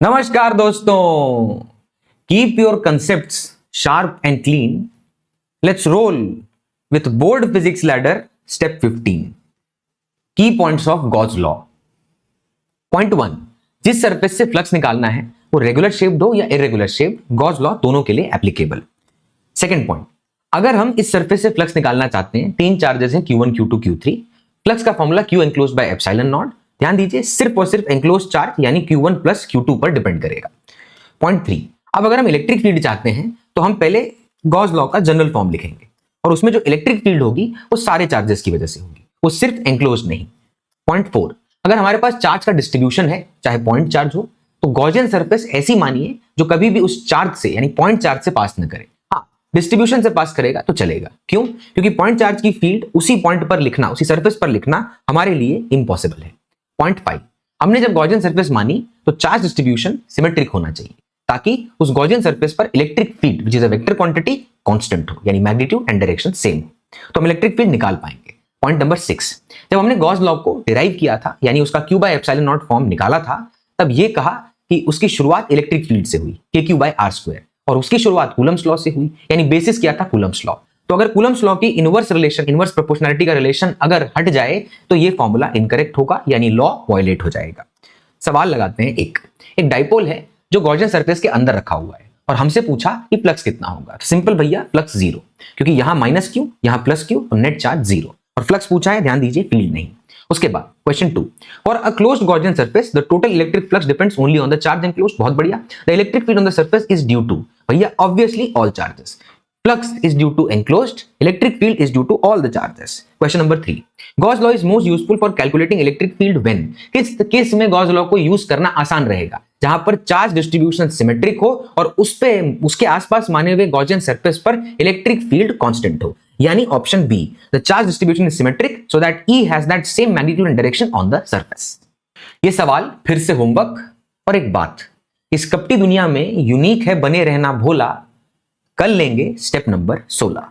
नमस्कार दोस्तों, keep your concepts sharp and clean. Let's roll with board physics ladder step 15. की points of Gauss law. Point 1, जिस surface से flux निकालना है वो रेगुलर शेप्ड हो या इरेगुलर शेप्ड, गॉस लॉ दोनों के लिए एप्लीकेबल. सेकंड पॉइंट, अगर हम इस सरफेस से फ्लक्स निकालना चाहते हैं, तीन चार्जेस हैं Q1, Q2, Q3. फ्लक्स का formula Q enclosed by epsilon not. ध्यान दीजिए, सिर्फ और सिर्फ एनक्लोज चार्ज यानी Q1 प्लस Q2 पर डिपेंड करेगा. पॉइंट 3, अब अगर हम इलेक्ट्रिक फील्ड चाहते हैं तो हम पहले गॉस लॉ का जनरल फॉर्म लिखेंगे और उसमें जो इलेक्ट्रिक फील्ड होगी वो सारे चार्जेस की वजह से होगी, वो सिर्फ एनक्लोज नहीं. पॉइंट 4, अगर हमारे पास चार्ज का डिस्ट्रीब्यूशन है, चाहे पॉइंट चार्ज हो, तो गॉसियन सरफेस ऐसी मानिए जो कभी भी उस चार्ज से यानी पॉइंट चार्ज से पास न करे. हाँ, डिस्ट्रीब्यूशन से पास करेगा तो चलेगा. क्यों? क्योंकि पॉइंट चार्ज की फील्ड उसी पॉइंट पर लिखना, उसी सरफेस पर लिखना हमारे लिए इम्पॉसिबल है. पॉइंट 5, हमने जब गॉसियन सरफेस मानी तो चार्ज डिस्ट्रीब्यूशन सिमेट्रिक होना चाहिए ताकि उस गॉसियन सरफेस पर electric field which is a vector quantity constant हो, यानी मैग्नीट्यूड एंड डायरेक्शन सेम हो, तो हम इलेक्ट्रिक फील्ड निकाल पाएंगे. पॉइंट नंबर 6, जब हमने गॉस लॉ को डिराइव किया था यानी उसका Q by epsilon not form निकाला था, तब ये कहा कि उसकी शुरुआत इलेक्ट्रिक फील्ड से हुई KQ बाय R स्क्वायर, और उसकी शुरुआत कूलम्ब्स लॉ से हुई, यानी बेसिस किया था कूलम्ब्स लॉ. तो अगर कूलम्ब्स लॉ की इनवर्स रिलेशन, इनवर्स प्रोपोर्शनैलिटी का रिलेशन अगर हट जाए तो ये फॉर्मूला इनकरेक्ट होगा, यानी लॉ वायलेट हो जाएगा. सवाल लगाते हैं. एक डाइपोल है जो गॉसियन सरफेस के अंदर रखा हुआ है और हमसे पूछा कि फ्लक्स कितना होगा. सिंपल भैया, फ्लक्स 0, क्योंकि यहां माइनस Q, यहां प्लस Q, तो नेट चार्ज 0. और फ्लक्स पूछा है, ध्यान दीजिए, फील्ड नहीं. उसके बाद question 2, for a closed Gaussian surface the total electric flux depends only on the charge enclosed. बहुत बढ़िया. The electric field on the surface is due to, भैया obviously all charges. Flux is due to enclosed, electric field is due to all the charges. Question number 3, Gauss law is most useful for calculating electric field when. किस case में Gauss law को use करना आसान रहेगा? जहां पर charge distribution symmetric हो और उस पे उसके आसपास माने हुए गॉसियन सरफेस पर इलेक्ट्रिक फील्ड कांस्टेंट हो, यानी option B, the charge distribution is symmetric so that E has that same magnitude and direction on the surface. ये सवाल फिर से होमवर्क. और एक बात, इस कपटी दुनिया में यूनिक है बने रहना भोला. कल लेंगे स्टेप नंबर 16.